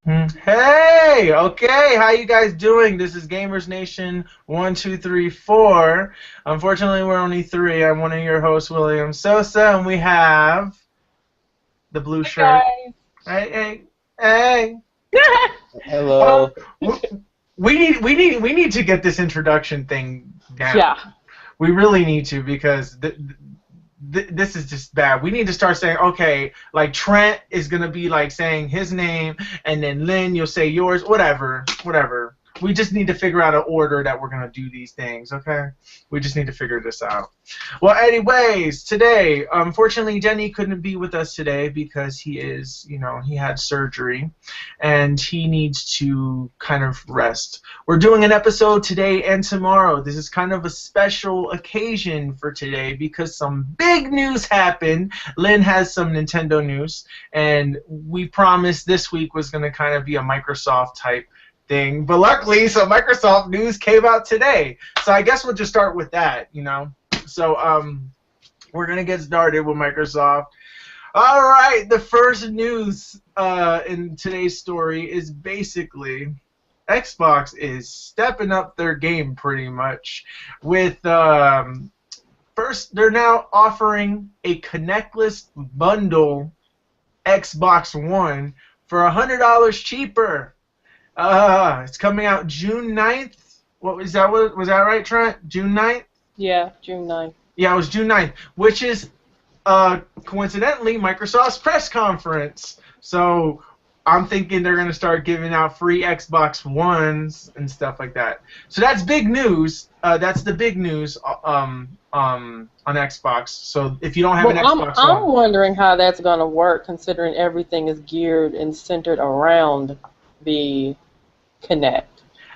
Hey, okay, how you guys doing? This is Gamers Nation 1234. Unfortunately, we're only three. I'm one of your hosts, William Sosa, and we have the blue Hey shirt. guys. Hey, hey, hey. Well, Hello. we need to get this introduction thing down. Yeah. We really need to because this is just bad. We need to start saying, okay, like Trent is gonna be like saying his name, and then Lynn, you'll say yours, whatever. We just need to figure out an order that we're gonna do these things, okay? We just need to figure this out. Well, anyways, today, unfortunately, Denny couldn't be with us today because he had surgery, and he needs to kind of rest. We're doing an episode today and tomorrow. This is kind of a special occasion for today because some big news happened. Lynn has some Nintendo news, and we promised this week was going to kind of be a Microsoft type thing. But luckily, some Microsoft news came out today. So I guess we'll just start with that, So we're going to get started with Microsoft. All right, the first news in today's story is basically Xbox is stepping up their game pretty much with first they're now offering a Kinectless bundle Xbox One for $100 cheaper. It's coming out June 9th. Was that right, Trent? June 9th? Yeah, June 9th. Yeah, it was June 9th, which is coincidentally Microsoft's press conference. So I'm thinking they're going to start giving out free Xbox Ones and stuff like that. So that's big news. That's the big news on Xbox. So if you don't have an Xbox One, I'm wondering how that's going to work, considering everything is geared and centered around the Kinect.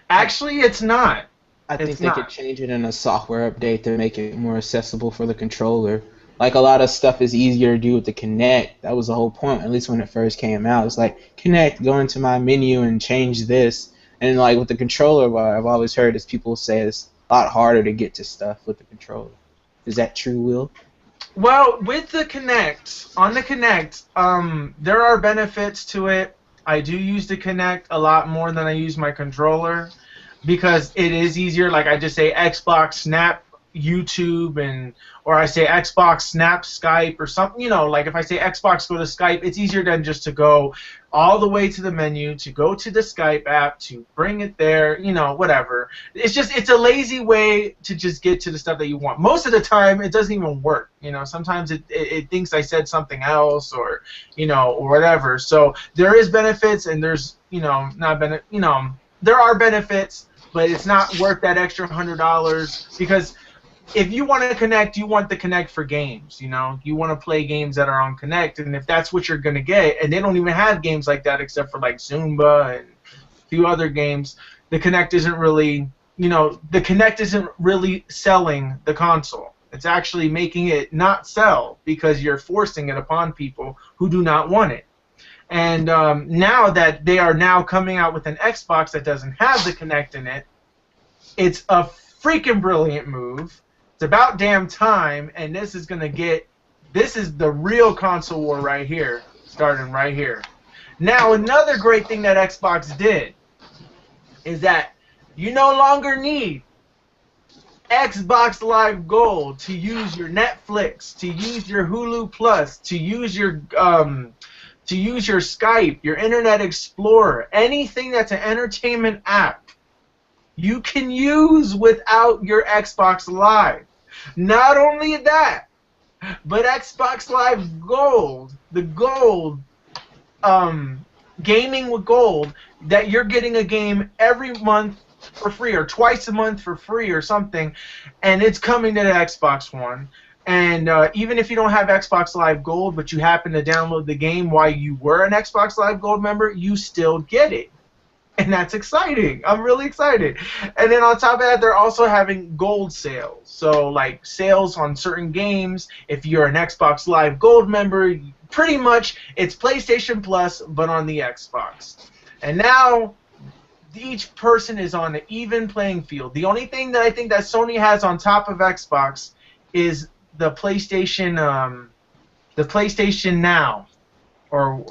Actually, it's not. I think they could change it in a software update to make it more accessible for the controller. Like, a lot of stuff is easier to do with the Kinect. That was the whole point, at least when it first came out. It's like, Kinect, go into my menu and change this. And like with the controller, what I've always heard is people say it's a lot harder to get to stuff with the controller. Is that true, Will? Well, with the Kinect, on the Kinect, there are benefits to it. I do use the Kinect a lot more than I use my controller because it is easier. Like I just say Xbox Snap YouTube or I say Xbox Snap Skype or something. Like if I say Xbox go to Skype, it's easier than just to go all the way to the menu, to go to the Skype app, to bring it there, whatever. It's a lazy way to just get to the stuff that you want. Most of the time, it doesn't even work. Sometimes it thinks I said something else or whatever. So there is benefits and there's, there are benefits, but it's not worth that extra $100 because if you want to connect, you want the Kinect for games, You want to play games that are on Kinect, and if that's what you're going to get, and they don't even have games like that except for like Zumba and a few other games, the Kinect isn't really, selling the console. It's actually making it not sell because you're forcing it upon people who do not want it. And now that they are now coming out with an Xbox that doesn't have the Kinect in it, it's a freaking brilliant move. It's about damn time, and this is the real console war right here, starting right here. Now, another great thing that Xbox did is that you no longer need Xbox Live Gold to use your Netflix, to use your Hulu Plus, to use your Skype, your Internet Explorer, anything that's an entertainment app. You can use without your Xbox Live. Not only that, but Xbox Live Gold, the Gold, gaming with Gold, that you're getting a game every month for free or twice a month for free or something, and it's coming to the Xbox One. And even if you don't have Xbox Live Gold, but you happen to download the game while you were an Xbox Live Gold member, you still get it. And that's exciting. I'm really excited. And then on top of that, they're also having gold sales. So, like, sales on certain games. If you're an Xbox Live Gold member, pretty much it's PlayStation Plus, but on the Xbox. And now, each person is on an even playing field. The only thing that I think that Sony has on top of Xbox is the PlayStation Now. Or,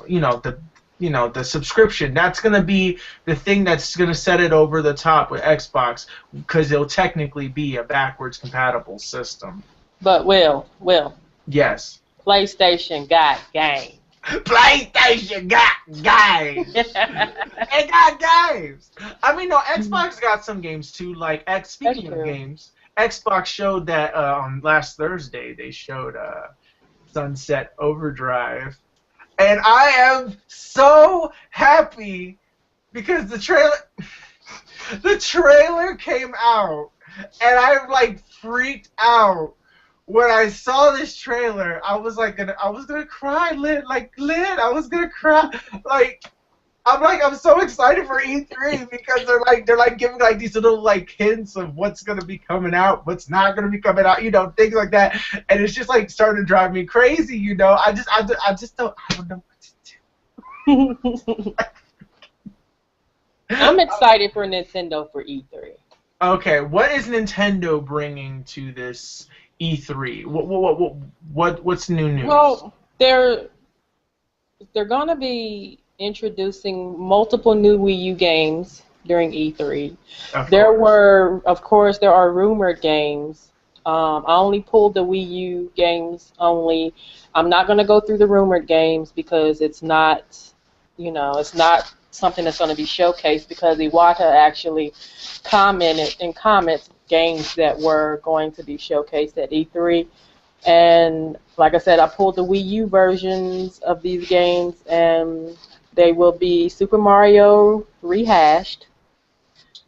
the subscription. That's going to be the thing that's going to set it over the top with Xbox, because it'll technically be a backwards compatible system. But Will, Yes. PlayStation got game. PlayStation got games. It got games. I mean, no, Xbox got some games too. Like, speaking of games, Xbox showed that on last Thursday. They showed Sunset Overdrive, and I am so happy because the trailer came out, and I like freaked out. When I saw this trailer, I was gonna cry, Lynn. I was gonna cry. I'm so excited for E3 because they're giving like these little like hints of what's gonna be coming out, what's not gonna be coming out, things like that, and it's just like starting to drive me crazy, I don't know what to do. I'm excited for Nintendo for E3. Okay, what is Nintendo bringing to this E3? What's new news? Well, they're gonna be introducing multiple new Wii U games during E3. Of course, there are rumored games. I only pulled the Wii U games only. I'm not gonna go through the rumored games because it's not, it's not something that's going to be showcased, because Iwata actually commented in comments games that were going to be showcased at E3. And like I said, I pulled the Wii U versions of these games, and they will be Super Mario Rehashed,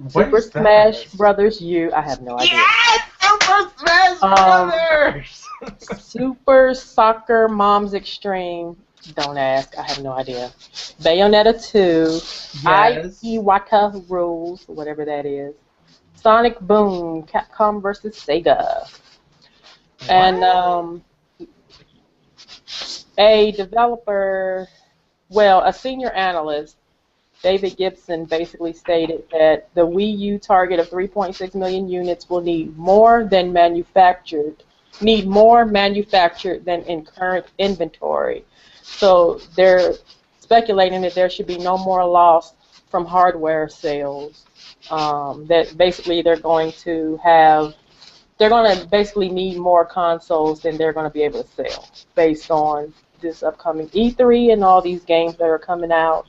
Super Smash Brothers U. I have no idea. Yes! Super Smash Brothers! Super Soccer Moms Extreme. Don't ask. I have no idea. Bayonetta 2. Yes. Iwata Rules, whatever that is. Sonic Boom, Capcom vs. Sega. What? And a developer, a senior analyst, David Gibson, basically stated that the Wii U target of 3.6 million units will need more manufactured than in current inventory. So they're speculating that there should be no more loss from hardware sales. That basically they're going to basically need more consoles than they're going to be able to sell based on this upcoming E3 and all these games that are coming out.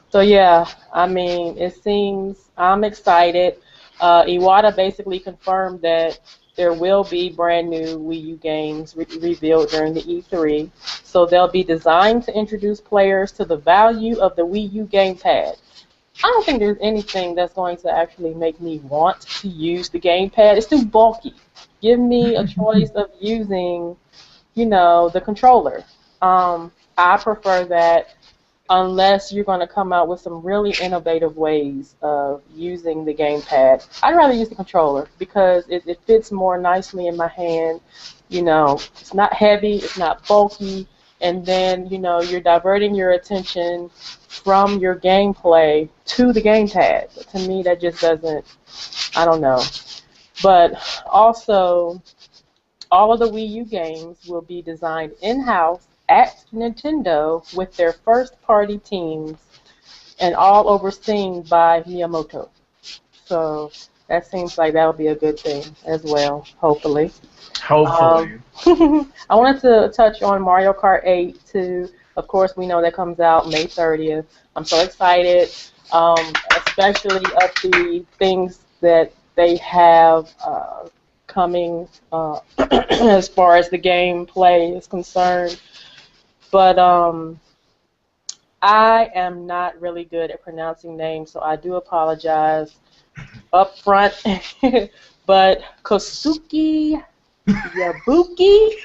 So yeah, I mean, it seems I'm excited. Iwata basically confirmed that there will be brand new Wii U games revealed during the E3. So they'll be designed to introduce players to the value of the Wii U gamepad. I don't think there's anything that's going to actually make me want to use the gamepad. It's too bulky. Give me a choice of using, the controller. I prefer that, unless you're going to come out with some really innovative ways of using the gamepad. I'd rather use the controller because it fits more nicely in my hand. It's not heavy, it's not bulky, and then, you're diverting your attention from your gameplay to the gamepad. To me, that just doesn't, I don't know. But also, all of the Wii U games will be designed in-house at Nintendo with their first-party teams, and all overseen by Miyamoto. So that seems like that'll be a good thing as well, hopefully. Hopefully. I wanted to touch on Mario Kart 8 too. Of course, we know that comes out May 30th. I'm so excited, especially of the things that they have coming as far as the gameplay is concerned. But I am not really good at pronouncing names, so I do apologize up front. But Kosuke Yabuki,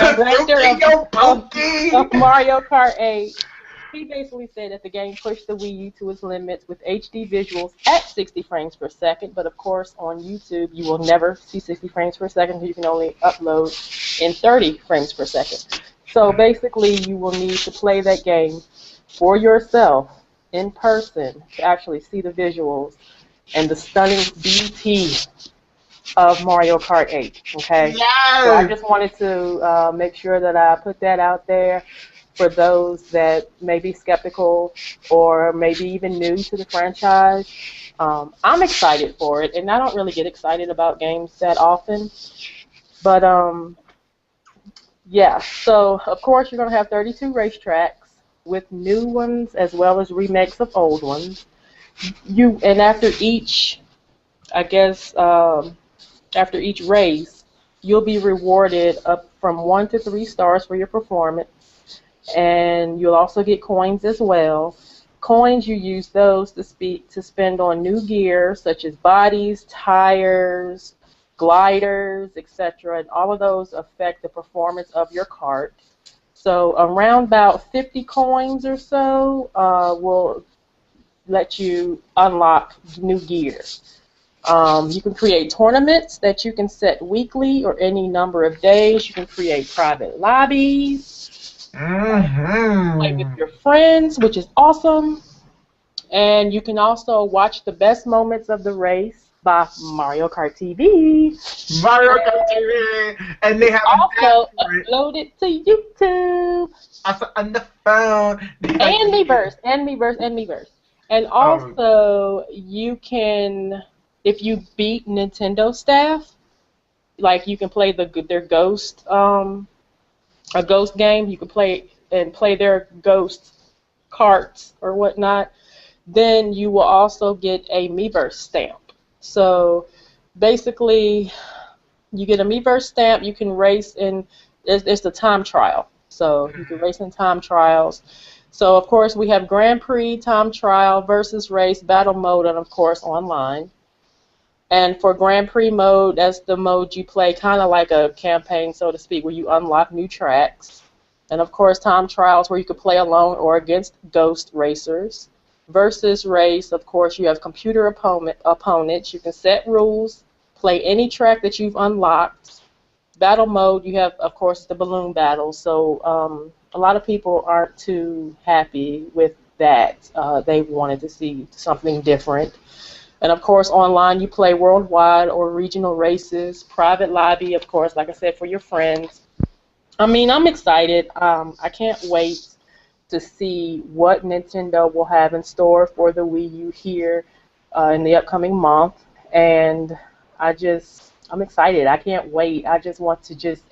director of Mario Kart 8, he basically said that the game pushed the Wii U to its limits with HD visuals at 60 frames per second. But of course, on YouTube, you will never see 60 frames per second. You can only upload in 30 frames per second. So basically, you will need to play that game for yourself in person to actually see the visuals and the stunning beauty of Mario Kart 8. Okay. Yes! So I just wanted to make sure that I put that out there. for those that may be skeptical or maybe even new to the franchise. I'm excited for it, and I don't really get excited about games that often. But yeah, so of course you're going to have 32 racetracks with new ones as well as remakes of old ones. And after each, I guess, after each race, you'll be rewarded up from 1 to 3 stars for your performance, and you'll also get coins as well. Coins, you use those to spend on new gear such as bodies, tires, gliders, etc. And all of those affect the performance of your kart. So around about 50 coins or so will let you unlock new gear. You can create tournaments that you can set weekly or any number of days. You can create private lobbies, play with your friends, which is awesome. And you can also watch the best moments of the race by Mario Kart TV. Mario Kart TV, and they have also uploaded to YouTube. Also on the phone. And Miiverse. And also, you can, if you beat Nintendo staff, like you can play their Ghost, a Ghost game. You can play their Ghost carts or whatnot. Then you will also get a Miiverse stamp. So basically, you get a Miiverse stamp. You can race in. It's the time trial. So you can race in time trials. So of course we have Grand Prix, time trial, versus race, battle mode, and of course online. And for Grand Prix mode, that's the mode you play kind of like a campaign, so to speak, where you unlock new tracks. And of course time trials where you can play alone or against ghost racers. Versus race, of course, you have computer opponents. You can set rules, play any track that you've unlocked. Battle mode, you have, of course, the balloon battle. So a lot of people aren't too happy with that. They wanted to see something different. And of course, online you play worldwide or regional races, private lobby, of course, like I said, for your friends. I mean, I'm excited. I can't wait to see what Nintendo will have in store for the Wii U here in the upcoming month. And I'm excited. I can't wait. I just want to just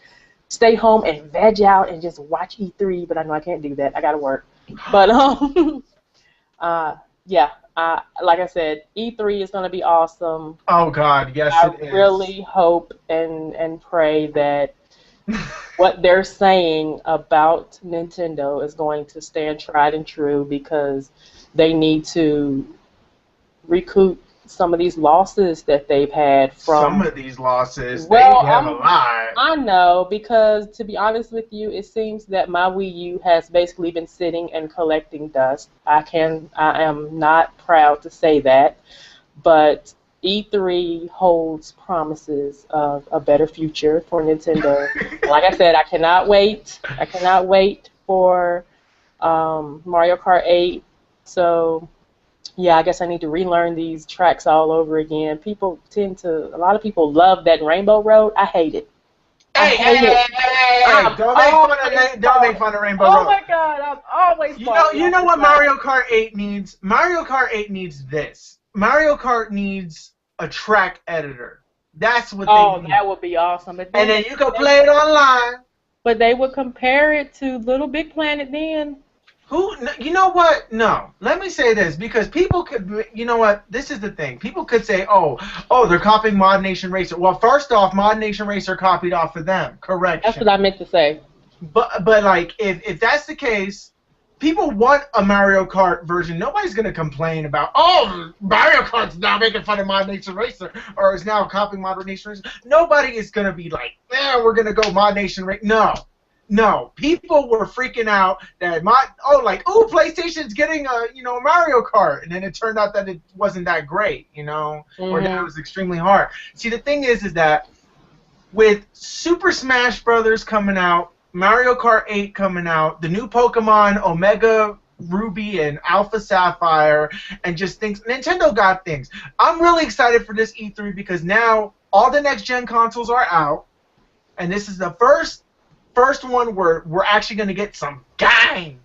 stay home and veg out and just watch E3, but I know I can't do that. I got to work. But yeah, like I said, E3 is going to be awesome. Oh God, yes, it is. I really hope and pray that what they're saying about Nintendo is going to stand tried and true, because they need to recoup some of these losses that they've had from. Some of these losses, well, they have a lot. I know, because to be honest with you, it seems that my Wii U has basically been sitting and collecting dust. I am not proud to say that, but E3 holds promises of a better future for Nintendo. Like I said, I cannot wait. I cannot wait for Mario Kart 8. So, yeah, I guess I need to relearn these tracks all over again. A lot of people love that Rainbow Road. I hate it. Hey, don't make fun of Rainbow Road. Oh my God, I'm always. You know what Mario Kart 8 needs? Mario Kart 8 needs this. Mario Kart needs a track editor. That's what they need. Oh, that would be awesome. And then you can play it online. But they would compare it to Little Big Planet then. You know what? No. Let me say this, because people could, you know what? This is the thing. People could say, oh, they're copying Mod Nation Racer. Well, first off, Mod Nation Racer copied off of them. Correct. That's what I meant to say. But like, if that's the case, people want a Mario Kart version. Nobody's going to complain about, oh, Mario Kart's now making fun of Mod Nation Racer, or is now copying Mod Nation Racer. Nobody is going to be like, we're going to go Mod Nation Racer. No, people were freaking out that PlayStation's getting a Mario Kart, and then it turned out that it wasn't that great, or that it was extremely hard. See, the thing is that with Super Smash Brothers coming out, Mario Kart 8 coming out, the new Pokemon Omega Ruby and Alpha Sapphire, and just things, Nintendo got things. I'm really excited for this E3 because now all the next gen consoles are out, and this is the first first one where we're actually going to get some games.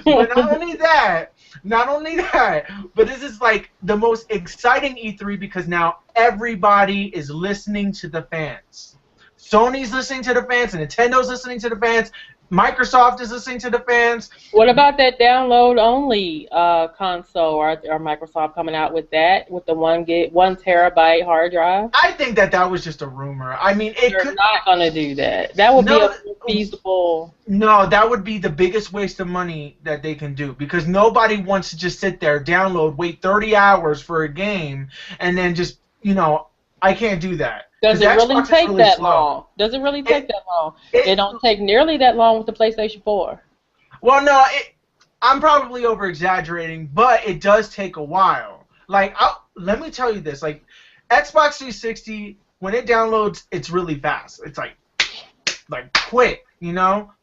But not only that, but this is like the most exciting E3 because now everybody is listening to the fans. Sony's listening to the fans, and Nintendo's listening to the fans. Microsoft is listening to the fans. What about that download-only console? Are Microsoft coming out with that, with the 1 terabyte hard drive? I think that was just a rumor. I mean, They're not going to do that. That would be a feasible. No, that would be the biggest waste of money that they can do because nobody wants to just sit there, download, wait 30 hours for a game, and then just, I can't do that. Does it really take that long? Does it really take that long? It don't take nearly that long with the PlayStation 4. Well, no, I'm probably over-exaggerating, but it does take a while. Like, let me tell you this. Like, Xbox 360, when it downloads, it's really fast. It's like quick,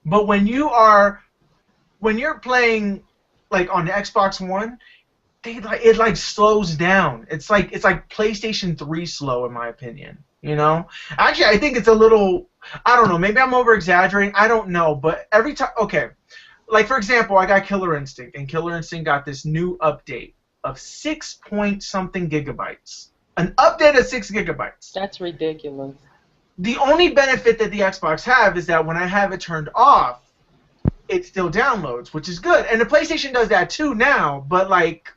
But when you're playing, like, on the Xbox One, it slows down. It's like PlayStation 3 slow, in my opinion. Actually, I think it's a little, I don't know, maybe I'm over-exaggerating, I don't know, but every time, okay, like, for example, I got Killer Instinct, and Killer Instinct got this new update of 6-point-something gigabytes. An update of 6 gigabytes. That's ridiculous. The only benefit that the Xbox have is that when I have it turned off, it still downloads, which is good, and the PlayStation does that too now, but, like,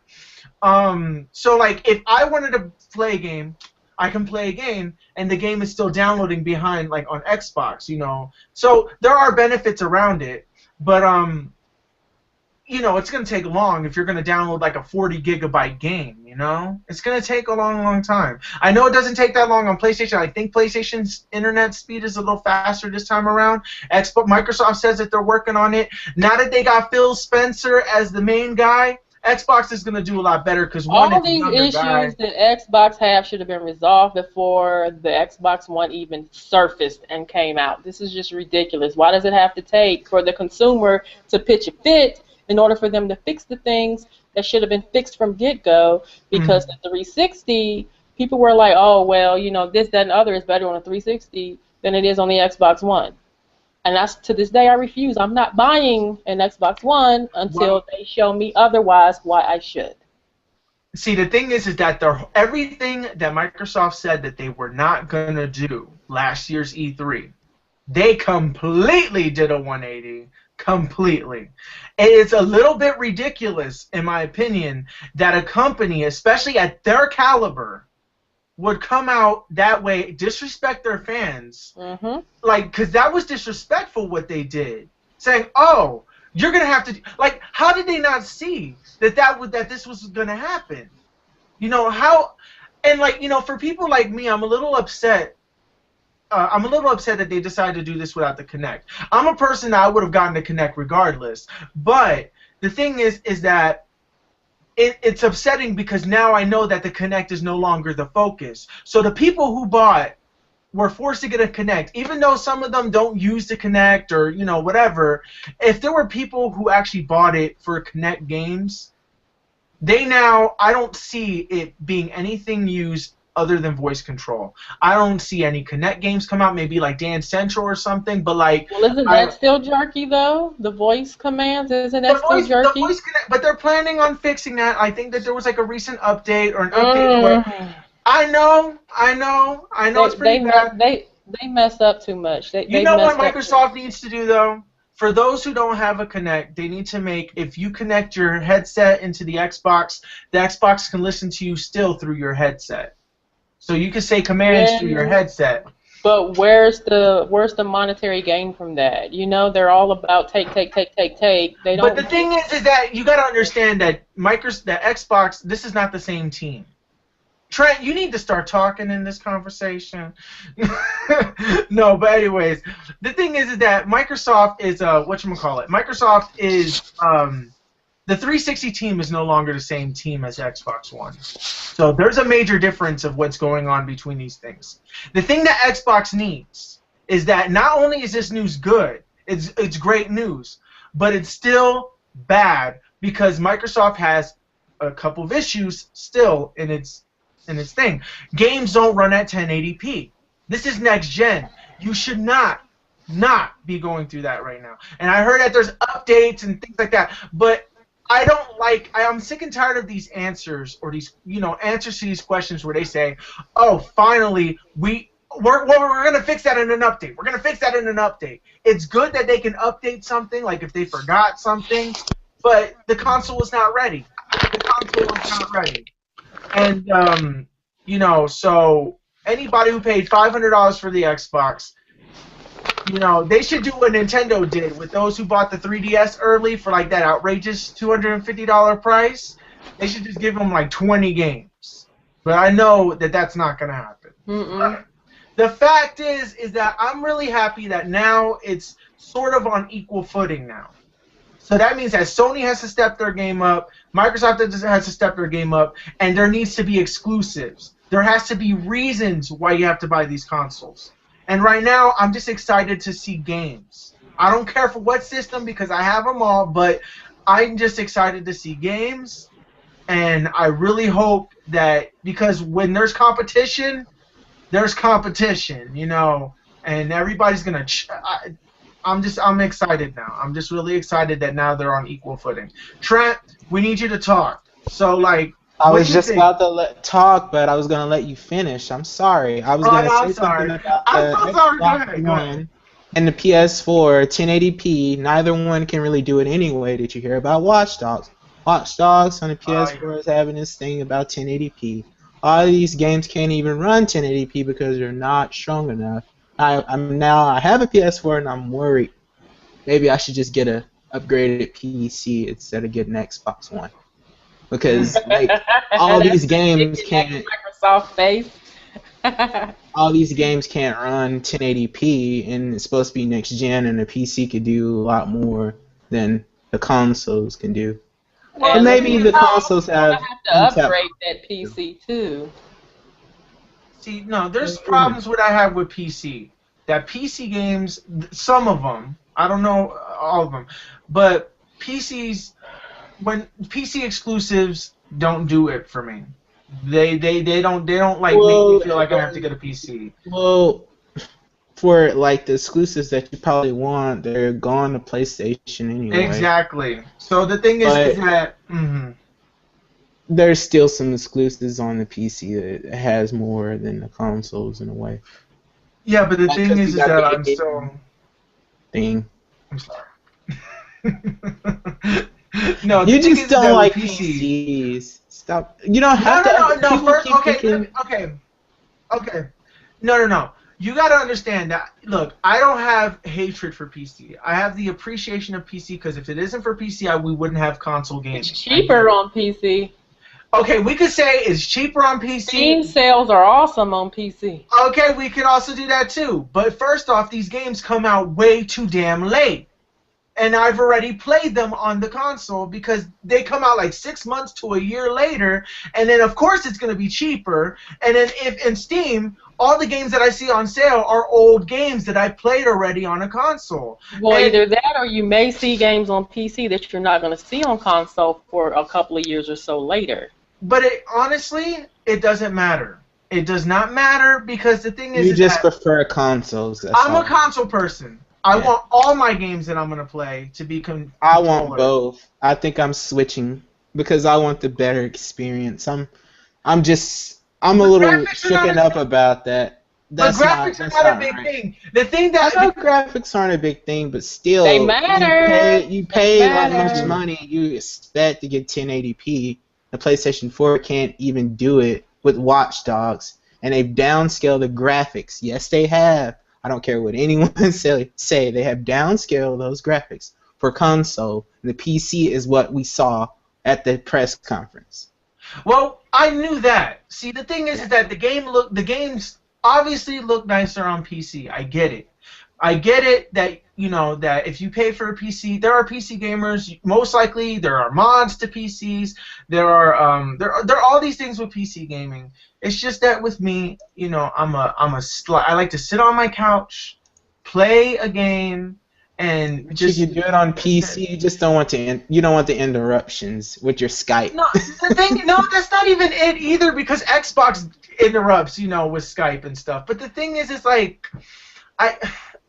so, like, if I wanted to play a game, I can play a game, and the game is still downloading behind, like, on Xbox, So there are benefits around it, but, it's going to take long if you're going to download, like, a 40-gigabyte game, It's going to take a long, long time. I know it doesn't take that long on PlayStation. I think PlayStation's internet speed is a little faster this time around. Microsoft says that they're working on it. Now that they got Phil Spencer as the main guy, Xbox is going to do a lot better because all these issues that Xbox have should have been resolved before the Xbox One even surfaced and came out. This is just ridiculous. Why does it have to take for the consumer to pitch a fit in order for them to fix the things that should have been fixed from get-go? Because the 360, people were like, oh, well, this, that, and other is better on a 360 than it is on the Xbox One. And to this day, I refuse. I'm not buying an Xbox One until they show me otherwise why I should. See, the thing is that everything that Microsoft said that they were not going to do last year's E3, they completely did a 180. Completely. It's a little bit ridiculous, in my opinion, that a company, especially at their caliber, would come out that way, disrespect their fans, because that was disrespectful what they did, saying, "Oh, you're gonna have to," like, how did they not see that this was gonna happen? How, and for people like me, I'm a little upset. I'm a little upset that they decided to do this without the Kinect. I'm a person that I would have gotten the Kinect regardless, but the thing is that. It's upsetting because now I know that the Kinect is no longer the focus. So the people who were forced to get a Kinect, even though some of them don't use the Kinect or, whatever, if there were people who actually bought it for Kinect games, I don't see it being anything used other than voice control. I don't see any Kinect games come out, maybe like Dance Central or something, but like... Well, isn't that still jerky, though? The voice commands, isn't that still jerky? The voice but they're planning on fixing that. I think that there was like a recent update or an update where... I know, it's pretty bad. They mess up too much. You know what Microsoft needs to do, though? For those who don't have a Kinect, they need to if you connect your headset into the Xbox can listen to you still through your headset. So you can say commands through your headset. But where's the monetary gain from that? They're all about take. They don't. But the thing is that you got to understand that the Xbox, this is not the same team. Trent, you need to start talking in this conversation. No, but anyways, the thing is that Microsoft is whatchamacallit. Microsoft is the 360 team is no longer the same team as Xbox One. So there's a major difference of what's going on between these things. The thing that Xbox needs is that not only is this news good, it's great news, but it's still bad because Microsoft has a couple of issues still in its thing. Games don't run at 1080p. This is next gen. You should not not be going through that right now. And I heard that there's updates and things like that, but I don't like. I'm sick and tired of these answers or these, answers to these questions where they say, "Oh, finally, we're gonna fix that in an update. We're gonna fix that in an update." It's good that they can update something, like if they forgot something, but the console is not ready. The console is not ready, and so anybody who paid $500 for the Xbox. They should do what Nintendo did with those who bought the 3DS early for like that outrageous $250 price. They should just give them like 20 games. But I know that that's not going to happen. The fact is that I'm really happy that now it's sort of on equal footing now. So that means that Sony has to step their game up, Microsoft has to step their game up, and there needs to be exclusives. There has to be reasons why you have to buy these consoles. And right now, I'm just excited to see games. I don't care for what system because I have them all, but I'm just excited to see games. And I really hope that, because when there's competition, and everybody's going to... I'm excited now. I'm just really excited that now they're on equal footing. Trent, we need you to talk. So, like... I was just about to talk, but I was going to let you finish. I'm sorry. I was going to say something about the Xbox One and the PS4, 1080p. Neither one can really do it anyway. Did you hear about Watch Dogs? Watch Dogs on the PS4 is having this thing about 1080p. All of these games can't even run 1080p because they're not strong enough. I have a PS4 and I'm worried. Maybe I should just get a upgraded PC instead of getting an Xbox One. Because like all these games can't Microsoft face. all these games can't run 1080p, and it's supposed to be next gen, and the PC could do a lot more than the consoles can do. Well, maybe the consoles have to upgrade that PC too. See, no, there's problems what I have with PC. That PC games, some of them, I don't know all of them, but when PC exclusives don't do it for me. They don't like make me feel like I have to get a PC. Well, for like the exclusives that you probably want, they're gone to PlayStation anyway. Exactly. So the thing is that there's still some exclusives on the PC that has more than the consoles in a way. Yeah, but the thing is that I'm so I'm sorry. No, you just don't like PCs. Stop. You don't have to. No. First, okay. No. You got to understand that. Look, I don't have hatred for PC. I have the appreciation of PC because if it isn't for PC, we wouldn't have console games. It's cheaper on PC. Okay, we could say it's cheaper on PC. Steam sales are awesome on PC. Okay, we could also do that too. But first off, these games come out way too damn late. And I've already played them on the console because they come out like 6 months to a year later, and then of course it's going to be cheaper. And then if in Steam, all the games that I see on sale are old games that I played already on a console. Well, either that or you may see games on PC that you're not going to see on console for a couple of years or so later. But honestly, it doesn't matter. It does not matter because the thing is... You just prefer consoles. I'm a console person. I want all my games that I'm going to play to be I want both. I think I'm switching because I want the better experience. I'm a little shaken up about that. That's graphics are not a big thing. The thing that I know graphics aren't a big thing, but still, they matter. You pay that much money, you expect to get 1080p. The PlayStation 4 can't even do it with Watch Dogs, and they've downscaled the graphics. Yes, they have. I don't care what anyone say. They have downscaled those graphics for console. And the PC is what we saw at the press conference. Well, I knew that. See, the thing is that the games obviously look nicer on PC. I get it. I get it that that if you pay for a PC, there are PC gamers. Most likely, there are mods to PCs. There are all these things with PC gaming. It's just that with me, I like to sit on my couch, play a game, and just. You can do it on PC. You just don't want you don't want the interruptions with your Skype. No, that's not even it either because Xbox interrupts, with Skype and stuff. But the thing is, it's like,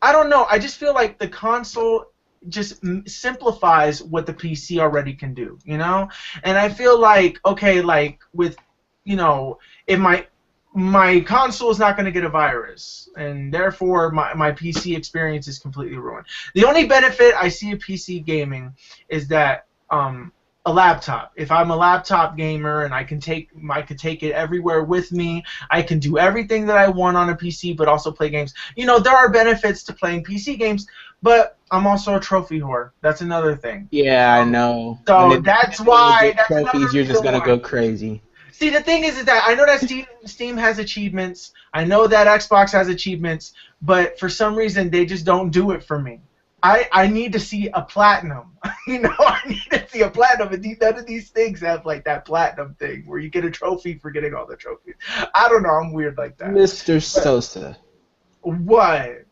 I don't know. I just feel like the console just simplifies what the PC already can do, you know? And I feel like, okay, like with, you know, if my console is not going to get a virus, and therefore my PC experience is completely ruined. The only benefit I see of PC gaming is that a laptop. If I'm a laptop gamer and I could take it everywhere with me, I can do everything that I want on a PC, but also play games. You know, there are benefits to playing PC games, but I'm also a trophy whore. That's another thing. Yeah, I know. So that's why. That's another trophies, you're just reason gonna why. go crazy. See, the thing is that I know that Steam has achievements. I know that Xbox has achievements, but for some reason they just don't do it for me. I need to see a platinum. You know, I need to see a platinum, and none of these things have like that platinum thing where you get a trophy for getting all the trophies. I don't know. I'm weird like that. Mr. Sosa, What?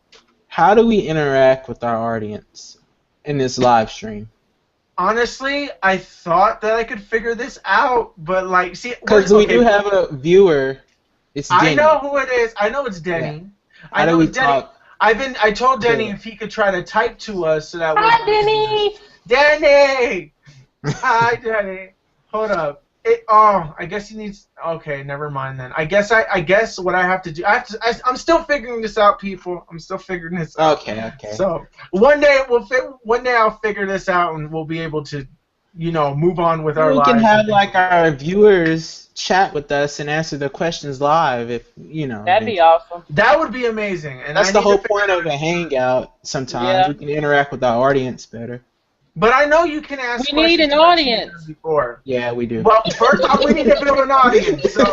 how do we interact with our audience in this live stream? Honestly, I thought that I could figure this out, but like, see, Because we do have a viewer. It's Denny. I know who it is. I know it's Denny. Yeah. I How know do we it's Denny. talk? I told Denny if he could try to type to us so that we. Hi, Denny. Denny. Hi, Denny. Hold up. I guess he needs. Okay, never mind then. I guess what I have to do. I'm still figuring this out, people. I'm still figuring this out. Okay. So one day I'll figure this out and we'll be able to, you know, move on with our lives. We can have like our viewers chat with us and answer the questions live if you know. That'd be awesome. That would be amazing. And that's the whole point of a hangout. Sometimes we can interact with our audience better. But I know you can ask. We need an audience. Before. Yeah, we do. Well, first off, we need to build an audience. So,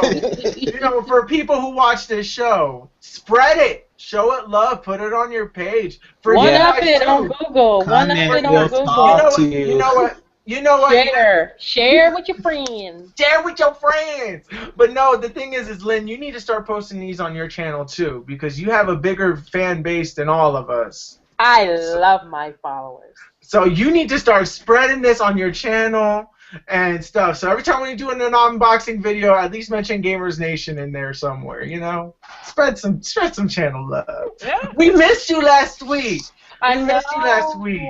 you know, for people who watch this show, spread it, show it love, put it on your page. One up it on Google. One up it on Google. You know what? Share with your friends. Share with your friends. But no, the thing is Lynn, you need to start posting these on your channel too, because you have a bigger fan base than all of us. I love my followers. So you need to start spreading this on your channel and stuff. So every time we do an unboxing video, at least mention Gamers Nation in there somewhere. You know, spread some channel love. Yeah. We missed you last week. I missed you last week.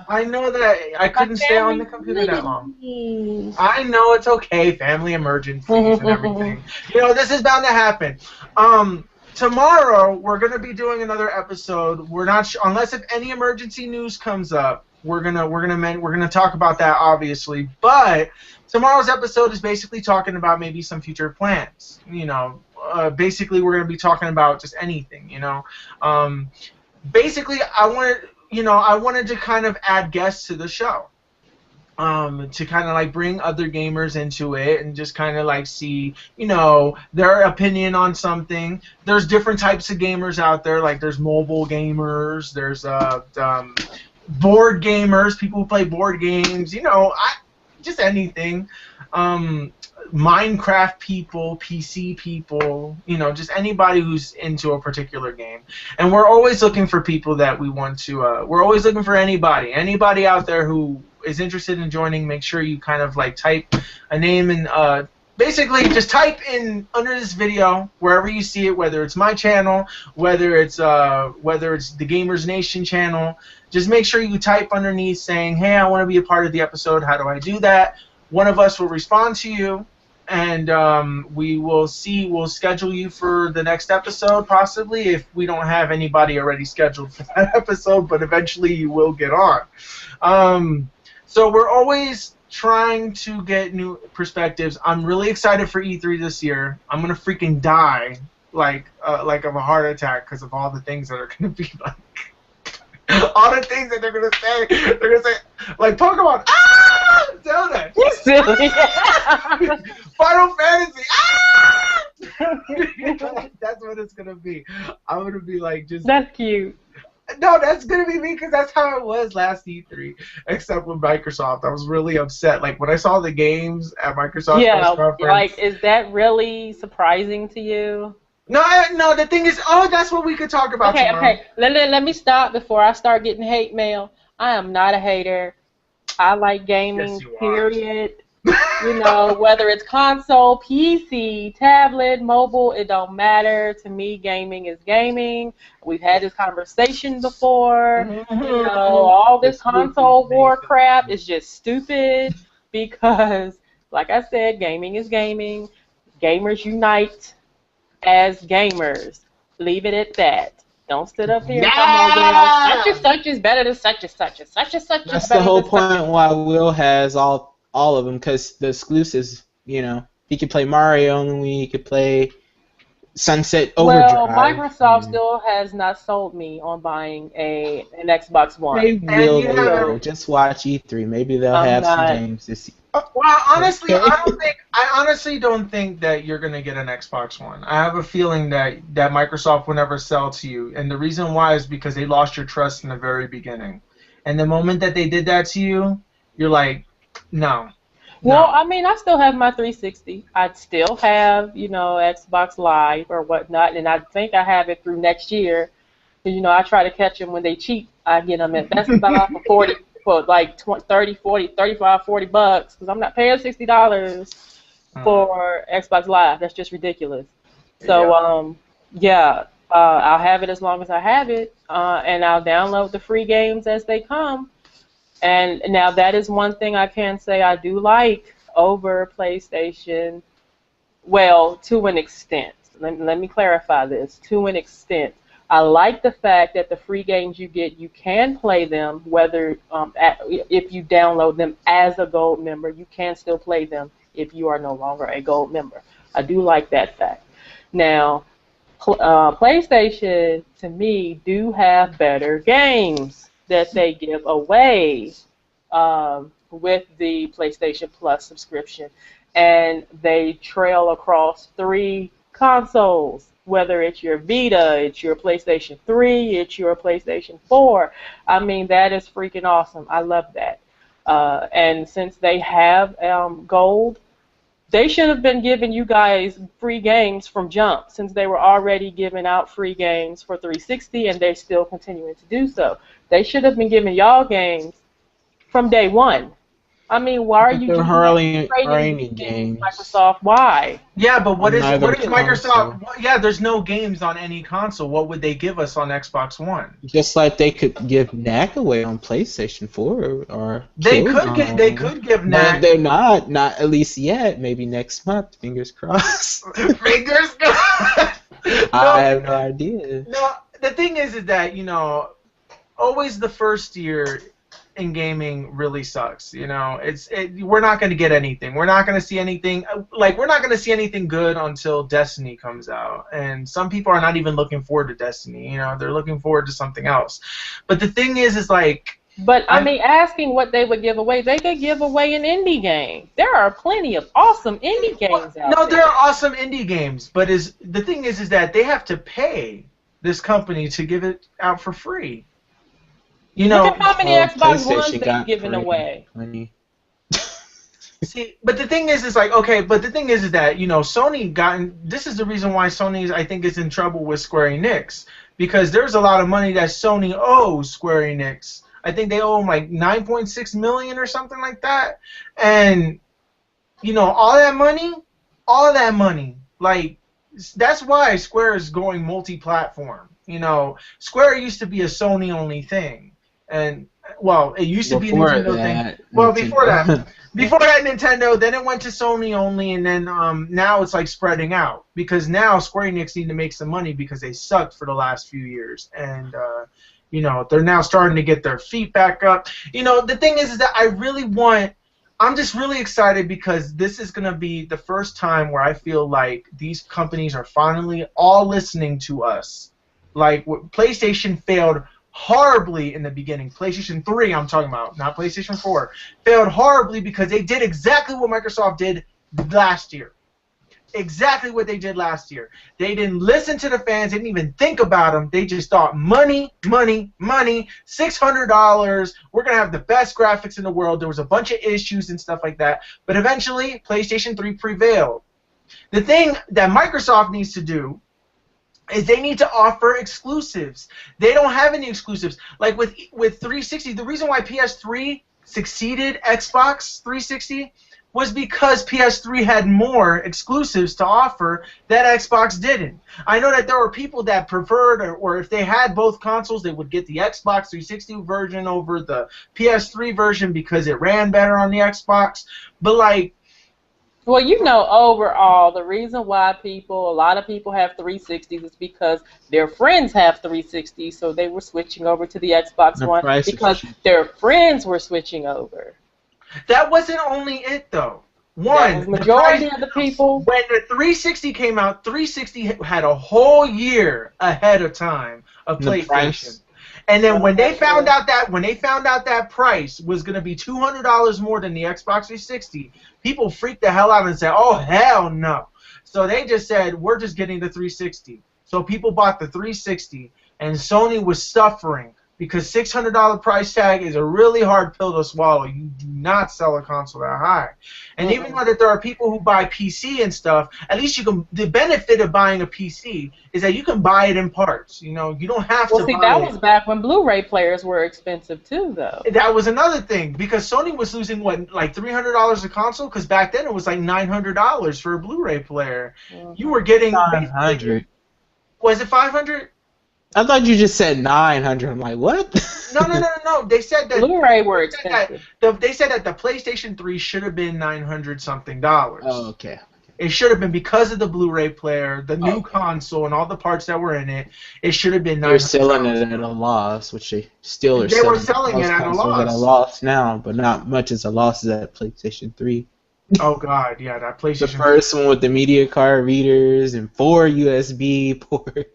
I know that I couldn't stay on the computer that long. I know it's okay. Family emergencies and everything. You know, this is bound to happen. Tomorrow we're gonna be doing another episode. We're not unless if any emergency news comes up. We're gonna talk about that obviously. But tomorrow's episode is basically talking about maybe some future plans. You know, basically we're gonna be talking about just anything. You know, basically I wanted to kind of add guests to the show. To kind of like bring other gamers into it and just kind of like see, you know, their opinion on something. There's different types of gamers out there. Like there's mobile gamers, there's board gamers, people who play board games. You know, just anything. Minecraft people, PC people, you know, just anybody who's into a particular game. And we're always looking for people that we want to. We're always looking for anybody out there who is interested in joining. Make sure you kind of like type a name and basically just type in under this video wherever you see it, whether it's my channel, whether it's the Gamers Nation channel. Just make sure you type underneath saying, hey, I want to be a part of the episode. How do I do that? One of us will respond to you, and we'll schedule you for the next episode, possibly, if we don't have anybody already scheduled for that episode, but eventually you will get on. So we're always trying to get new perspectives. I'm really excited for E3 this year. I'm going to freaking die like of a heart attack because of all the things that are going to be like. All the things that they're going to say. They're going to say, like Pokemon, ah! Zelda. You silly. Final Fantasy, ah! That's what it's going to be. I'm going to be like just... That's cute. No, that's going to be me because that's how it was last E3, except with Microsoft. I was really upset. Like, when I saw the games at Microsoft press conference... like, is that really surprising to you? No, the thing is, that's what we could talk about tomorrow. Okay. Let me stop before I start getting hate mail. I am not a hater. I like gaming, period. You know, whether it's console, PC, tablet, mobile, it don't matter. To me, gaming is gaming. We've had this conversation before. You know, all this console war crap is just stupid because, like I said, gaming is gaming. Gamers unite as gamers. Leave it at that. Don't sit up here and come on, well, such and such is better than such and such, and such and such is That's better the whole than such and point why Will has all of them, because the exclusives, you know, he could play Mario only, he could play Sunset Well, Overdrive. Microsoft still has not sold me on buying an Xbox One. They And will, you they have will. Just watch E3. Maybe they'll I'm have some not. games this year. well, honestly, Okay. I honestly don't think that you're gonna get an Xbox One. I have a feeling that Microsoft will never sell to you, and the reason why is because they lost your trust in the very beginning. And the moment that they did that to you, you're like, no. Well, No. I mean, I still have my 360. I still have, you know, Xbox Live or whatnot, and I think I have it through next year. 'Cause, you know, I try to catch them when they cheap. I get them at Best Buy for 40, for like 20, 30, 40, 35, $40, because I'm not paying $60 for Xbox Live. That's just ridiculous. So, yeah, I'll have it as long as I have it, and I'll download the free games as they come. And now that is one thing I can say I do like over PlayStation. Well, to an extent. Let me clarify this. To an extent. I like the fact that the free games you get, you can play them, whether if you download them as a gold member, you can still play them if you are no longer a gold member. I do like that fact. Now, PlayStation, to me, do have better games that they give away with the PlayStation Plus subscription. And they trail across 3 consoles, whether it's your Vita, it's your PlayStation 3, it's your PlayStation 4. I mean, that is freaking awesome. I love that. And since they have gold, they should have been giving you guys free games from jump, since they were already giving out free games for 360 and they're still continuing to do so. They should have been giving y'all games from day one. I mean, why are you There doing hardly trading are these any games, games. Microsoft? Why? Yeah, but what On is neither Microsoft? console. Yeah, there's no games on any console. What would they give us on Xbox One? Just like they could give Knack away on PlayStation 4 or They Killzone. could give But Knack. they're not at least yet. Maybe next month. Fingers crossed. Fingers crossed. I have no idea. No, the thing is that, you know, always the first year in gaming really sucks. You know, we're not going to get anything. We're not going to see anything. Like, we're not going to see anything good until Destiny comes out. And some people are not even looking forward to Destiny. You know, they're looking forward to something else. But the thing is like. But I mean, asking what they would give away, they could give away an indie game. There are plenty of awesome indie games out there. There are awesome indie games, but the thing is that they have to pay this company to give it out for free. You know, look at how many Xbox Ones PlayStation they've got given away. Money. see, but the thing is like, okay, but the thing is that, you know, Sony this is the reason why Sony, I think, is in trouble with Square Enix, because there's a lot of money that Sony owes Square Enix. I think they owe them like $9.6 million or something like that. And, you know, all that money, like, that's why Square is going multi-platform. You know, Square used to be a Sony-only thing. And, well, it used to be a Nintendo thing. Well, before that, Nintendo, then it went to Sony only, and then now it's like spreading out. Because now Square Enix need to make some money because they sucked for the last few years. And, you know, they're now starting to get their feet back up. You know, the thing is that I'm just really excited because this is going to be the first time where I feel like these companies are finally all listening to us. Like, PlayStation failed horribly in the beginning. PlayStation 3, I'm talking about, not PlayStation 4. Failed horribly because they did exactly what Microsoft did last year. Exactly what they did last year. They didn't listen to the fans. They didn't even think about them. They just thought money, money, money, $600. We're going to have the best graphics in the world. There was a bunch of issues and stuff like that. But eventually, PlayStation 3 prevailed. The thing that Microsoft needs to do is they need to offer exclusives. They don't have any exclusives. Like with 360, the reason why PS3 succeeded Xbox 360 was because PS3 had more exclusives to offer that Xbox didn't. I know that there were people that preferred, or if they had both consoles, they would get the Xbox 360 version over the PS3 version because it ran better on the Xbox. But like, well, you know, overall, the reason why a lot of people have 360s is because their friends have 360s, so they were switching over to the Xbox One because their friends were switching over. that wasn't only it though. That was majority of the people. When the 360 came out, 360 had a whole year ahead of time of PlayStation. And then when they found out that price was going to be $200 more than the Xbox 360, people freaked the hell out and said, "Oh hell no!" So they just said, "We're just getting the 360." So people bought the 360, and Sony was suffering because $600 price tag is a really hard pill to swallow. You do not sell a console that high. And even though that there are people who buy PC and stuff, at least you can. The benefit of buying a PC is that you can buy it in parts. You know, you don't have to. Well, see, that was back when Blu-ray players were expensive too, though. That was another thing because Sony was losing what, like $300 a console, because back then it was like $900 for a Blu-ray player. You were getting 500. Was it 500? I thought you just said 900. I'm like, what? No. They said that Blu-ray were expensive. They said that the PlayStation 3 should have been $900 something. Oh, okay. It should have been because of the Blu-ray player, the new console, and all the parts that were in it. It should have been $900. They're selling it at a loss, which they still are. They were selling it at a loss. At a loss now, but not much as a loss as that PlayStation 3. Oh God, yeah, that PlayStation. The first one with the media card readers and 4 USB ports.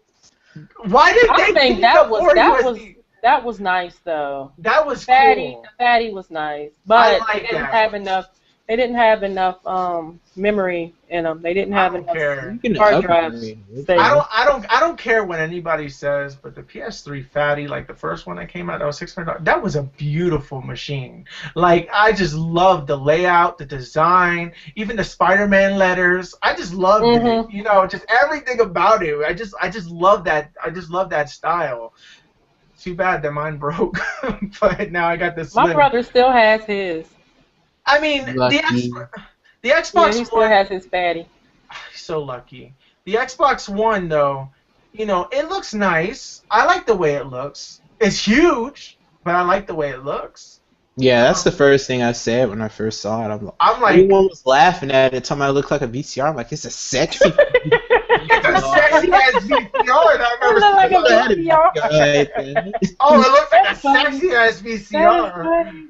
Why did they? I think that was nice though. That was cool. cool. The fatty was nice, but they didn't have enough. They didn't have enough memory in them. They didn't have enough hard drives. I don't care what anybody says, but the PS3 fatty, like the first one that came out, that was $600. That was a beautiful machine. Like I just loved the layout, the design, even the Spider-Man letters. I just loved it. You know, just everything about it. I just love that. I just love that style. Too bad that mine broke, but now I got this. My brother still has his. I mean, the Xbox One. He still has his fatty. So lucky. The Xbox One, though, you know, it looks nice. I like the way it looks. It's huge, but I like the way it looks. Yeah, that's the first thing I said when I first saw it. I'm like, everyone was laughing at it, telling me it looked like a VCR. I'm like, it's a sexy. It's a sexy ass VCR. I remember like a VCR. Oh, it looks like a sexy ass VCR.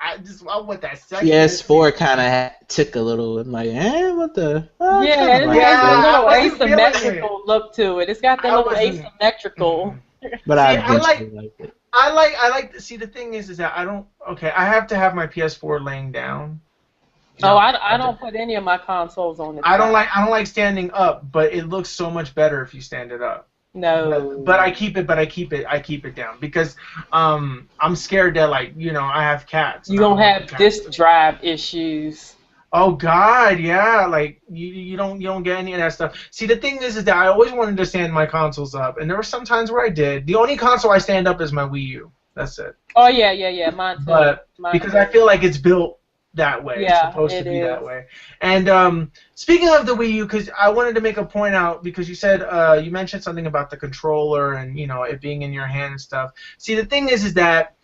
I want that second. PS4 kind of took a little. I'm like, what the? Yeah, it has a little asymmetrical look to it. It's got that little asymmetrical. But I like it. I like. See, the thing is that I don't. Okay, I have to have my PS4 laying down. No, I don't put any of my consoles on the. I don't like standing up, but it looks so much better if you stand it up. No. But I keep it down because I'm scared that, like, you know, I have cats. You don't have disk drive issues. Oh God, yeah, like you don't get any of that stuff. See, the thing is that I always wanted to stand my consoles up, and there were some times where I did. The only console I stand up is my Wii U. That's it. Oh yeah, mine too. But because I feel like it's built that way. Yeah, it's supposed to be that way. And speaking of the Wii U, because I wanted to make a point out, because you said you mentioned something about the controller and, you know, it being in your hand and stuff. See, the thing is that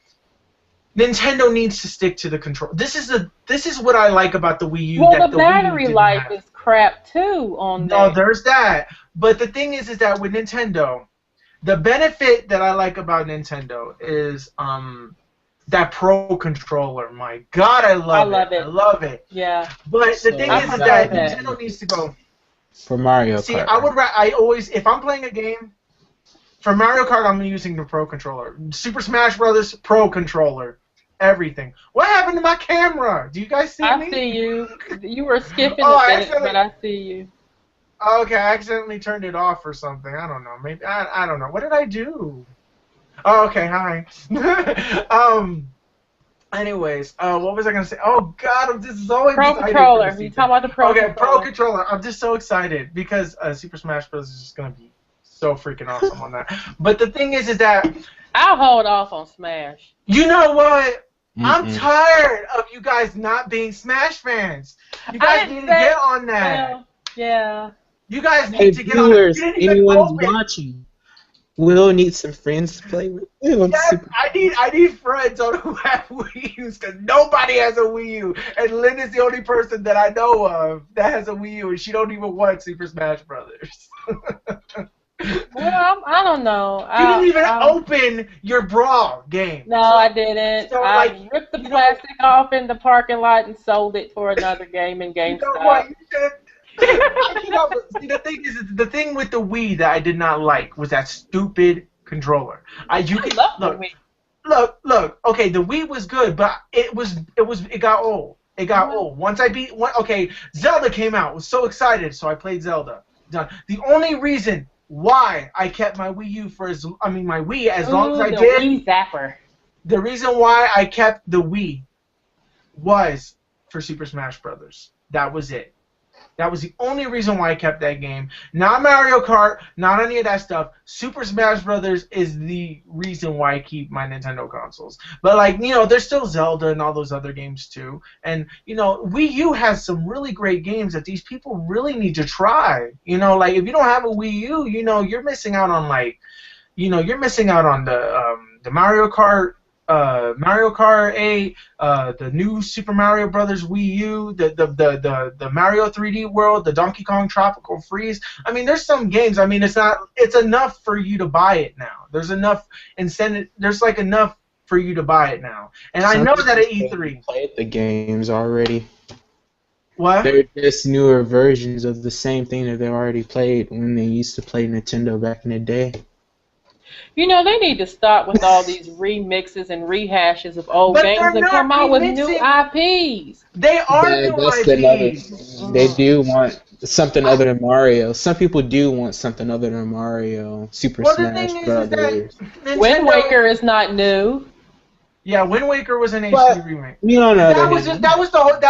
Nintendo needs to stick to the control. This is what I like about the Wii U. Well, the battery life is crap too on there. No, there's that. But the thing is that with Nintendo, the benefit that I like about Nintendo is that Pro controller. My God, I love it. I love it. Yeah. But the thing is that Nintendo needs to go for Mario Kart. See, I always, if I'm playing a game for Mario Kart, I'm using the Pro controller. Super Smash Brothers Pro controller. Everything. What happened to my camera? Do you guys see me? I see you. You were skipping a bit, but I see you. Okay, I accidentally turned it off or something. I don't know. Maybe I don't know. What did I do? Oh, okay. Hi. Anyways, what was I gonna say? Oh God, I'm just so excited. Pro controller. You talking about the Pro controller? Okay, Pro controller. I'm just so excited because Super Smash Bros. Is just gonna be so freaking awesome on that. But the thing is that I'll hold off on Smash. You know what? I'm tired of you guys not being Smash fans. You guys need to get on that. Well, yeah. You guys Hey need to get on that. You viewers, didn't even anyone's open. watching, Will needs some friends to play with. Yes, I need friends on who have Wii U's because nobody has a Wii U, and Lynn is the only person that I know of that has a Wii U, and she don't even want Super Smash Brothers. Well, I don't know. You didn't even open your Brawl game. No, I didn't. So, I ripped the plastic off in the parking lot and sold it for another game in GameStop. You know what? You should. See, the thing is, the thing with the Wii that I did not like was that stupid controller. Look. Okay, the Wii was good, but it got old. It got old. Once I beat Zelda came out. I was so excited, so I played Zelda. Done. The only reason why I kept my Wii U my Wii as long as I did. Wii Zapper. The reason why I kept the Wii was for Super Smash Brothers. That was it. That was the only reason why I kept that game. Not Mario Kart, not any of that stuff. Super Smash Brothers is the reason why I keep my Nintendo consoles. But there's still Zelda and all those other games too. And Wii U has some really great games that these people really need to try. If you don't have a Wii U, you're missing out on the Mario Kart. Mario Kart 8, the new Super Mario Brothers Wii U, the Mario 3D World, the Donkey Kong Tropical Freeze. I mean, there's some games. I mean, it's enough for you to buy it now. There's enough incentive. There's enough for you to buy it now. And I know that at E3 played the games already. What? They're just newer versions of the same thing that they already played when they used to play Nintendo back in the day. They need to stop with all these remixes and rehashes of old games and come out with new IPs. They are new IPs. They do want something other than Mario. Some people do want something other than Mario. Super Smash Brothers. Wind Waker is not new. Yeah, Wind Waker was an HD remake. That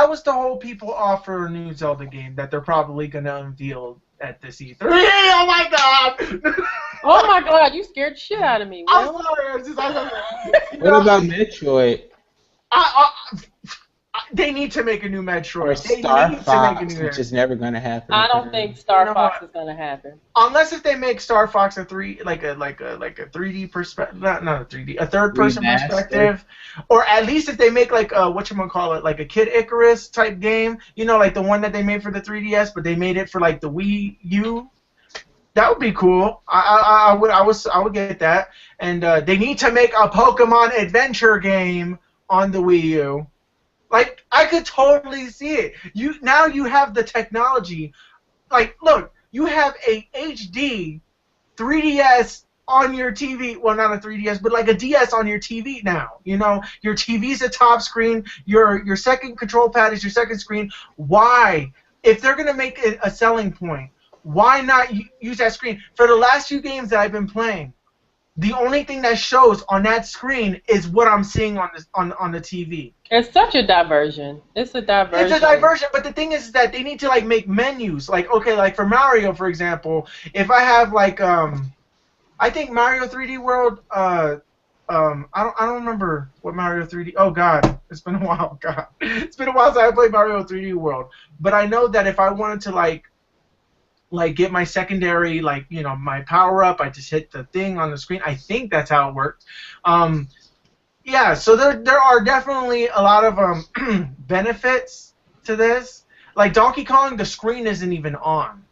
was the whole people offer a new Zelda game that they're probably gonna unveil at this E3. Oh my god! Oh my god, you scared the shit out of me. I'm sorry. What about Metroid? They need to make a new Metroid. Or Star Fox, which is never going to happen. I don't think Star Fox is going to happen. Unless if they make Star Fox a 3D perspective, not a 3D, a third person perspective, or at least if they make like a Kid Icarus type game, like the one that they made for the 3DS, but they made it for like the Wii U. That would be cool. I would get that. And they need to make a Pokemon adventure game on the Wii U. I could totally see it. Now you have the technology. Look, you have a HD 3DS on your TV. Well, not a 3DS, but like a DS on your TV now. Your TV's a top screen. Your second control pad is your second screen. Why? If they're gonna make it a selling point, why not use that screen? For the last few games that I've been playing, the only thing that shows on that screen is what I'm seeing on the TV. It's such a diversion. It's a diversion, but the thing is that they need to make menus. For Mario, for example, if I have I think Mario 3D World. I don't remember what Mario 3D. Oh God, it's been a while. God, it's been a while since I played Mario 3D World. But I know that if I wanted to get my secondary, my power up, I just hit the thing on the screen. I think that's how it worked. Yeah, so there are definitely a lot of benefits to this. Like Donkey Kong, the screen isn't even on.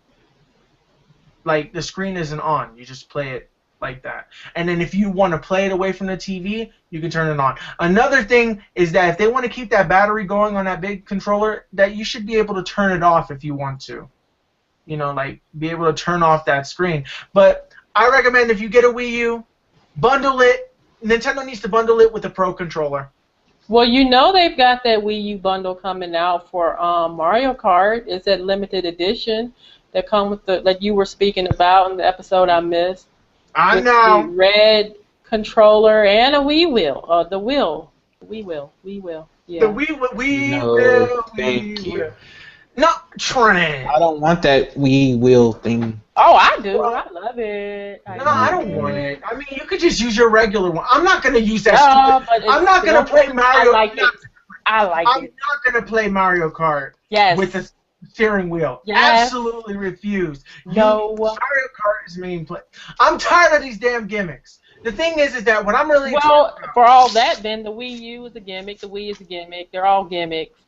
The screen isn't on. You just play it like that. And then if you want to play it away from the TV, you can turn it on. Another thing is that if they want to keep that battery going on that big controller, that you should be able to turn it off if you want to. Be able to turn off that screen. But I recommend if you get a Wii U, bundle it. Nintendo needs to bundle it with a Pro controller. Well, they've got that Wii U bundle coming out for Mario Kart. It's a limited edition that come with like you were speaking about in the episode I missed. I know. The red controller and a Wii wheel. The Wii wheel. Yeah. The Wii wheel. Thank you. No, Trent. I don't want that Wii wheel thing. Oh, I do. Well, I love it. No, I don't want it. I mean, you could just use your regular one. I'm not gonna use that No, stupid. but it's I'm not gonna still, play Mario. I like it. I like I'm it. not gonna play Mario Kart Yes. with the steering wheel. Yes. Absolutely refuse. No. Mario Kart is main play. I'm tired of these damn gimmicks. The thing is that what I'm really Well, for all that, then the Wii U is a gimmick. The Wii is a gimmick. They're all gimmicks.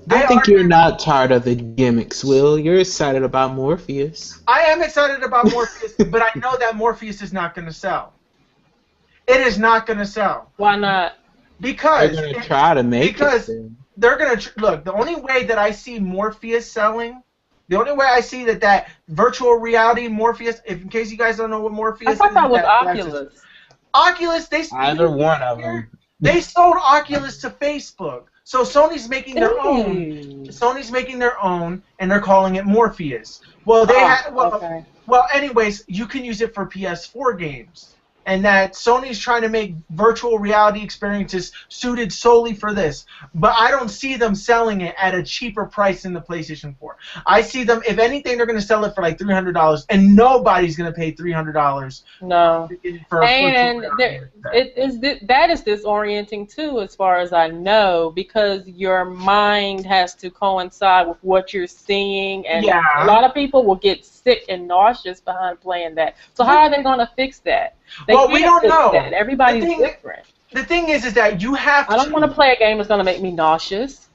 I think you're not tired of the gimmicks, Will. You're excited about Morpheus. I am excited about Morpheus, but I know that Morpheus is not going to sell. It is not going to sell. Why not? Because they're going to try to make it. They're going to look. The only way that I see Morpheus selling, the only way I see that virtual reality Morpheus, if in case you guys don't know what Morpheus is, I thought that was Oculus. Oculus, either one of them. They sold Oculus to Facebook. So Sony's making their own. Sony's making their own, and they're calling it Morpheus. Well, well, anyways, you can use it for PS4 games, and that Sony's trying to make virtual reality experiences suited solely for this. But I don't see them selling it at a cheaper price than the PlayStation 4. I see them, if anything, they're going to sell it for like $300, and nobody's going to pay $300. No. For and that is disorienting too, as far as I know, because your mind has to coincide with what you're seeing, and a lot of people will get sick and nauseous behind playing that. So how are they going to fix that? We don't know. That. Everybody's different. The thing is that you have to... I don't want to play a game that's going to make me nauseous.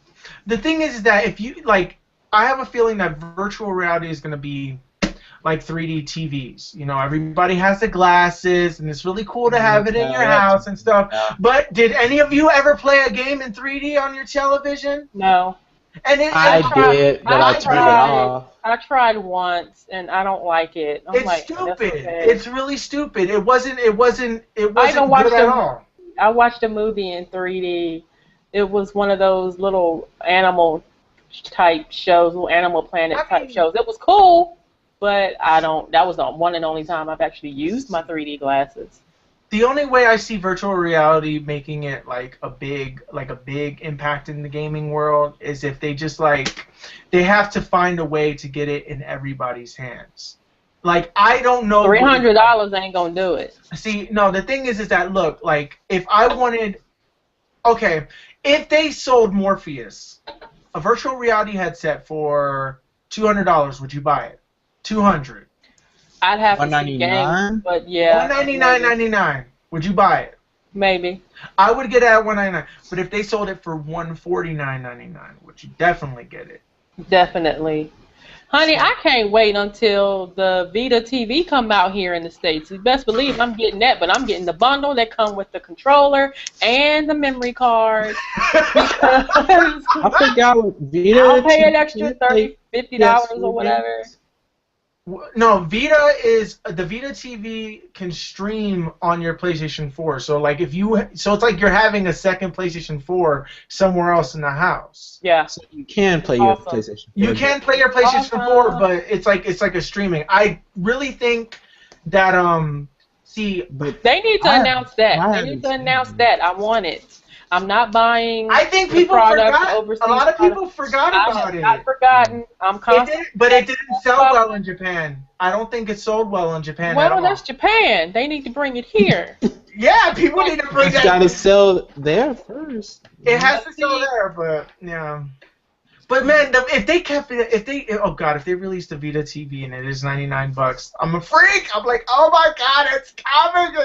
The thing is that if you, like, I have a feeling that virtual reality is going to be like 3D TVs. You know, everybody has the glasses, and it's really cool to have it in your house and stuff. But did any of you ever play a game in 3D on your television? No. And I did, but I turned it off. I tried once, and I don't like it. It's stupid. It's really stupid. It wasn't good at all. I watched a movie in 3D. It was one of those little animal type shows, little Animal Planet type shows. It was cool, but that was the one and only time I've actually used my 3D glasses. The only way I see virtual reality making it like a big impact in the gaming world is if they just they have to find a way to get it in everybody's hands. Like, I don't know. $300 ain't gonna do it. See, no, the thing is that look, like, if I wanted, if they sold Morpheus, a virtual reality headset for $200, would you buy it? $200. I'd have to see games, but yeah. $199.99. Would you buy it? Maybe. I would get it at $199. But if they sold it for $149.99, would you definitely get it? Definitely. Honey, I can't wait until the Vita TV come out here in the States. You best believe I'm getting that, but I'm getting the bundle that come with the controller and the memory card. I forgot what Vita. I'll pay an extra $30, $50 or whatever. No, the Vita TV can stream on your PlayStation 4. So it's like you're having a second PlayStation 4 somewhere else in the house. Yeah. So you can play your PlayStation 4. You can play your PlayStation 4, but it's like a streaming. I really think that they need to announce that. They need to announce that. I want it. I'm not buying. I think people forgot. A lot of people forgot about it. I've forgotten. I'm confident. But it didn't sell well in Japan. I don't think it sold well in Japan at all. Well, that's Japan. They need to bring it here. Yeah, people need to bring it. It's got to sell there first. It has to sell there, but yeah. But man, if they released the Vita TV and it is $99, I'm a freak. I'm like, oh my God, it's coming!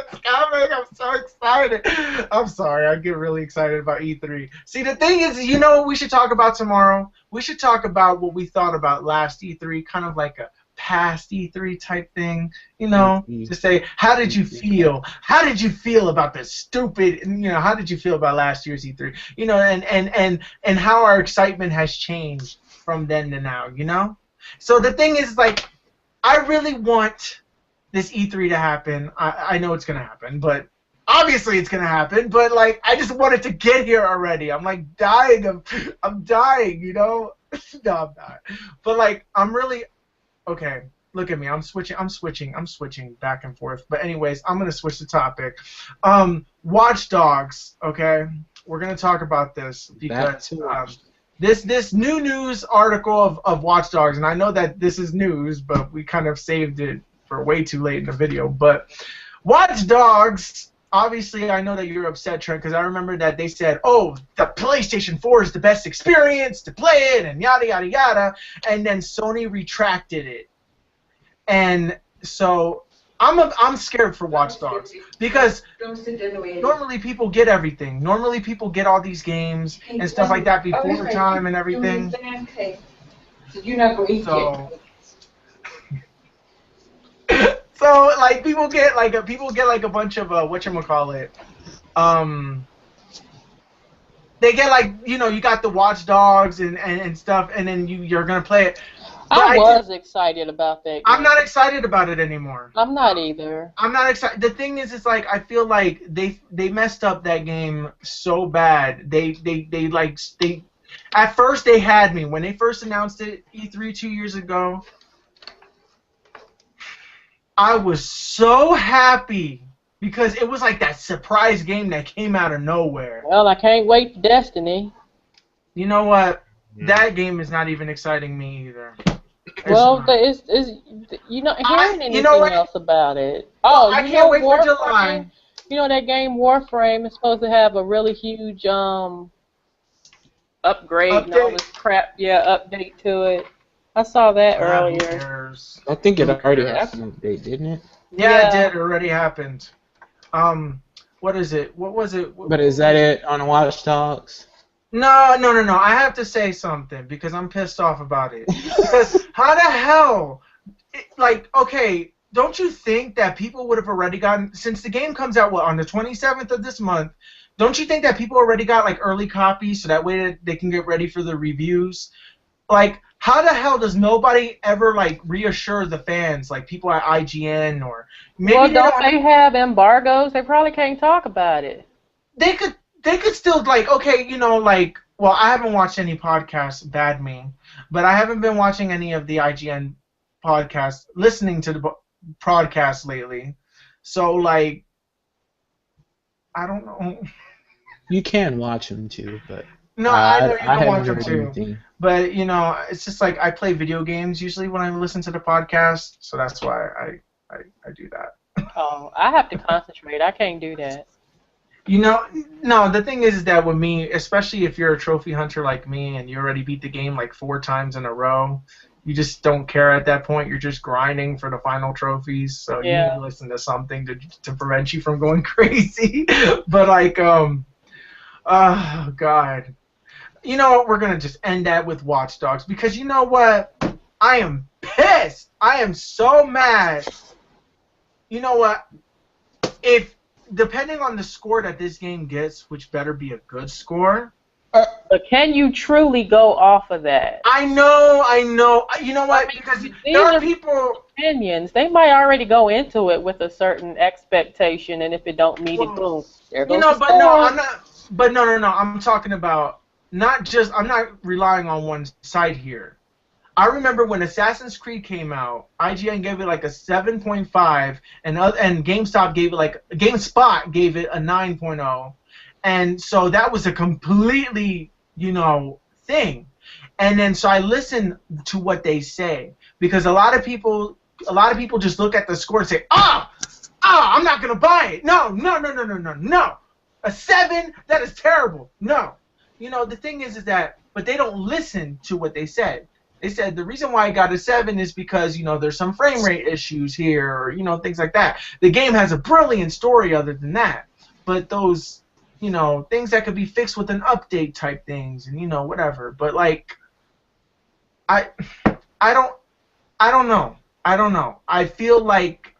I'm so excited. I'm sorry, I get really excited about E3. See, the thing is, you know what we should talk about tomorrow? We should talk about what we thought about last E3, kind of like a past E3 type thing, you know, to say, how did you feel? How did you feel about the stupid, how did you feel about last year's E3? You know, and how our excitement has changed from then to now, you know? So the thing is, like, I really want this E3 to happen. I know it's going to happen, but obviously it's going to happen, but, like, I just want it to get here already. I'm, like, dying. I'm dying, you know? No, I'm not. But, like, I'm really... Okay, look at me. I'm switching back and forth. But anyways, I'm gonna switch the topic. Watch Dogs. Okay, we're gonna talk about this because this new news article of Watch Dogs, and I know that this is news, but we kind of saved it for way too late in the video. But Watch Dogs, obviously, I know that you're upset, Trent, because I remember that they said, oh, the PlayStation 4 is the best experience to play it, and yada, yada, yada, and then Sony retracted it. And so I'm scared for Watch Dogs because normally people get everything. Normally people get all these games and stuff like that before time and everything. So like people get like a bunch of whatchamacallit. They get like, you know, you got the Watch Dogs and stuff, and then you're gonna play it. I was excited about that game. I'm not excited about it anymore. I'm not either. I'm not excited. The thing is, it's like I feel like they messed up that game so bad. They at first they had me when they first announced it E3 2 years ago. I was so happy because it was like that surprise game that came out of nowhere. Well, I can't wait for Destiny. You know what? That game is not even exciting me either. Well, it's you know, hearing anything else about it? Oh, I can't wait for July. You know that game Warframe is supposed to have a really huge upgrade and all this crap. Yeah, update to it. I saw that earlier. I think it already happened update, didn't it? Yeah, it did. It already happened. What is it? What was it? But is that it on Watch Dogs? No. I have to say something because I'm pissed off about it. Because how the hell, like, okay, don't you think that people would have already gotten, since the game comes out, what, on the 27th of this month, don't you think that people already got, like, early copies so that way they can get ready for the reviews? Like, how the hell does nobody ever, like, reassure the fans, like people at IGN or maybe don't they have embargoes? They probably can't talk about it. They could still, like, okay, you know, like, well, I haven't watched any podcasts, bad me, but I haven't been watching any of the IGN podcasts, listening to the podcasts lately. So, like, I don't know. You can watch them too, but no, I know you can watch them too. Anything. But, you know, it's just like I play video games usually when I listen to the podcast, so that's why I do that. Oh, I have to concentrate. I can't do that. You know, no, the thing is that with me, especially if you're a trophy hunter like me and you already beat the game like 4 times in a row, you just don't care at that point. You're just grinding for the final trophies, so you need to listen to something to prevent you from going crazy. But like, oh, God. You know what? We're going to just end that with Watch Dogs because you know what? I am pissed. I am so mad. You know what? Depending on the score that this game gets, which better be a good score. But can you truly go off of that? I know. You know what? Because there are people. Opinions. They might already go into it with a certain expectation, and if it don't meet it, boom, there goes the score. No, I'm not. But no. I'm talking about not just. I'm not relying on one side here. I remember when Assassin's Creed came out, IGN gave it like a 7.5, and GameSpot gave it a 9.0, and so that was a completely, you know, thing. And then so I listened to what they say because a lot of people just look at the score and say, I'm not gonna buy it. No. A 7, that is terrible. No, you know the thing is that, but they don't listen to what they said. They said the reason why I got a 7 is because, you know, there's some frame rate issues here or, you know, things like that. The game has a brilliant story other than that. But those, you know, things that could be fixed with an update type things and, you know, whatever. But, like, I don't know. I feel like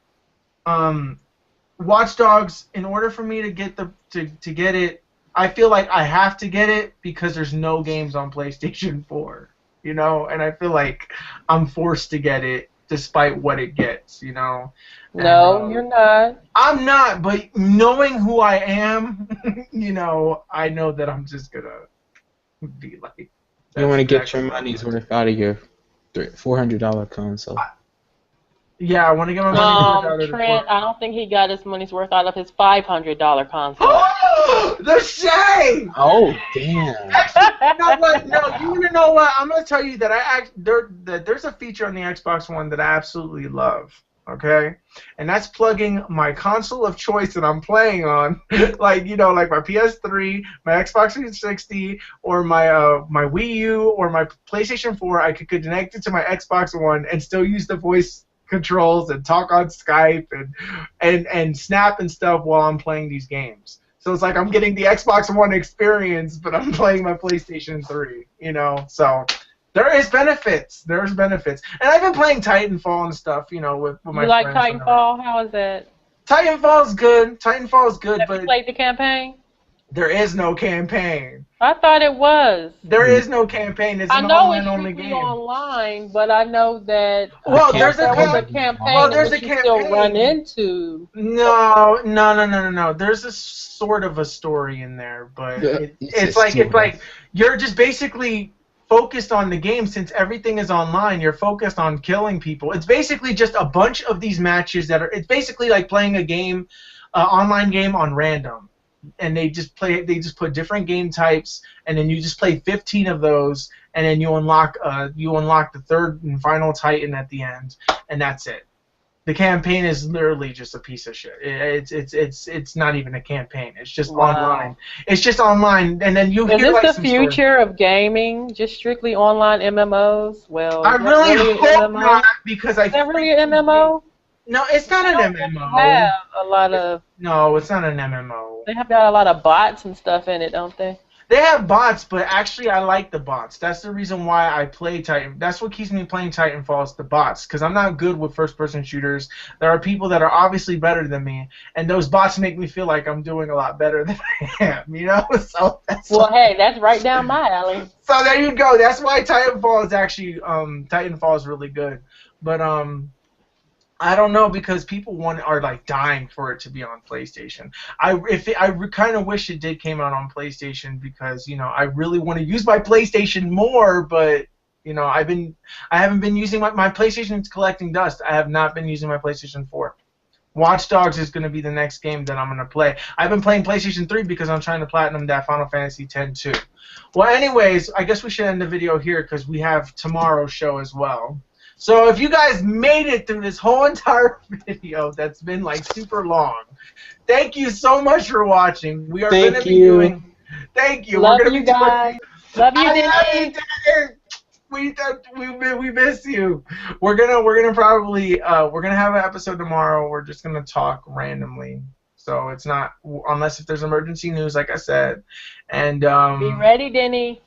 Watch Dogs, in order for me to get to get it, I feel like I have to get it because there's no games on PlayStation 4. You know, and I feel like I'm forced to get it despite what it gets, you know. No, you're not. I'm not, but knowing who I am, you know, I know that I'm just going to be like... You want to get your money's worth out of your $400 console. Yeah, I want to get my money worth out of Trent, I don't think he got his money's worth out of his $500 console. The shame! Oh, damn. You know what? No, you want to know what? I'm going to tell you that there's a feature on the Xbox One that I absolutely love. Okay, and that's plugging my console of choice that I'm playing on, like like my PS3, my Xbox 360, or my Wii U, or my PlayStation 4. I could connect it to my Xbox One and still use the voice controls and talk on Skype and Snap and stuff while I'm playing these games. So it's like I'm getting the Xbox One experience, but I'm playing my PlayStation 3. So. There is benefits. There's benefits. And I've been playing Titanfall and stuff, with my friends. You like Titanfall? How is that? Titanfall's good. Titanfall's good, Have but you played the campaign? there is no campaign. I thought it was. There is no campaign. It's an online-only game. Online, but I know that there's a campaign there's that a you still campaign. run into. No. There's a sort of a story in there, but it's like you're just basically focused on the game. Since everything is online, you're focused on killing people. It's basically just a bunch of these matches it's basically like playing a game, online game on random, and they just put different game types, and then you just play 15 of those, and then you unlock the third and final Titan at the end, and that's it. The campaign is literally just a piece of shit. It's not even a campaign. It's just online. It's just online, and then you hear like Is this the future of gaming? Just strictly online MMOs? Well, I really hope not, because is that really an MMO? No, it's not an MMO. Have a lot of. No, it's not an MMO. They have got a lot of bots and stuff in it, don't they? They have bots, but actually I like the bots. That's the reason why I play Titan. That's what keeps me playing Titanfall, is the bots, because I'm not good with first-person shooters. There are people that are obviously better than me, and those bots make me feel like I'm doing a lot better than I am, So hey, that's right down my alley. So there you go. That's why Titanfall is actually Titanfall is really good. But I don't know, because people are like dying for it to be on PlayStation. I kind of wish it did came out on PlayStation, because I really want to use my PlayStation more, but I haven't been using my PlayStation. It's collecting dust. I have not been using my PlayStation 4. Watch Dogs is going to be the next game that I'm going to play. I've been playing PlayStation 3 because I'm trying to platinum that Final Fantasy X too. Well, anyways, I guess we should end the video here, because we have tomorrow's show as well. So if you guys made it through this whole entire video that's been like super long, thank you so much for watching. We are going to be doing. Thank you. Love you guys. Love you, Denny. We miss you. We're gonna probably we're gonna have an episode tomorrow. We're just gonna talk randomly. So it's not, unless if there's emergency news, like I said. And be ready, Denny.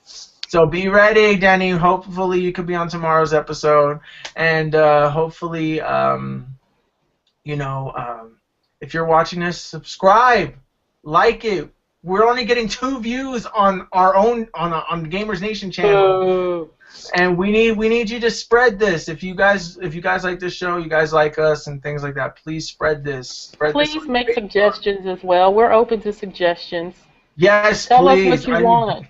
So be ready, Denny. Hopefully you could be on tomorrow's episode, and hopefully, if you're watching this, subscribe, like it. We're only getting 2 views on our own on Gamers Nation channel, and we need you to spread this. If you guys like this show, you guys like us and things like that, please spread this. Please make suggestions as well. We're open to suggestions. Yes, Tell please. us what you want.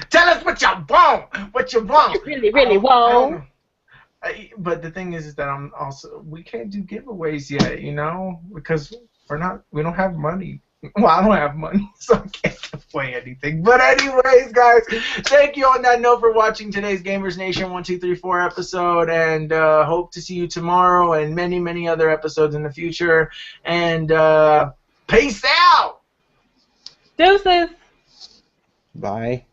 Tell us what you want. What you want. You really, really want. But the thing is that we can't do giveaways yet, because we don't have money. Well, I don't have money, so I can't give away anything. But anyways, guys, thank you on that note for watching today's Gamers Nation 1234 episode, and hope to see you tomorrow and many, many other episodes in the future. And peace out. Deuces. Bye.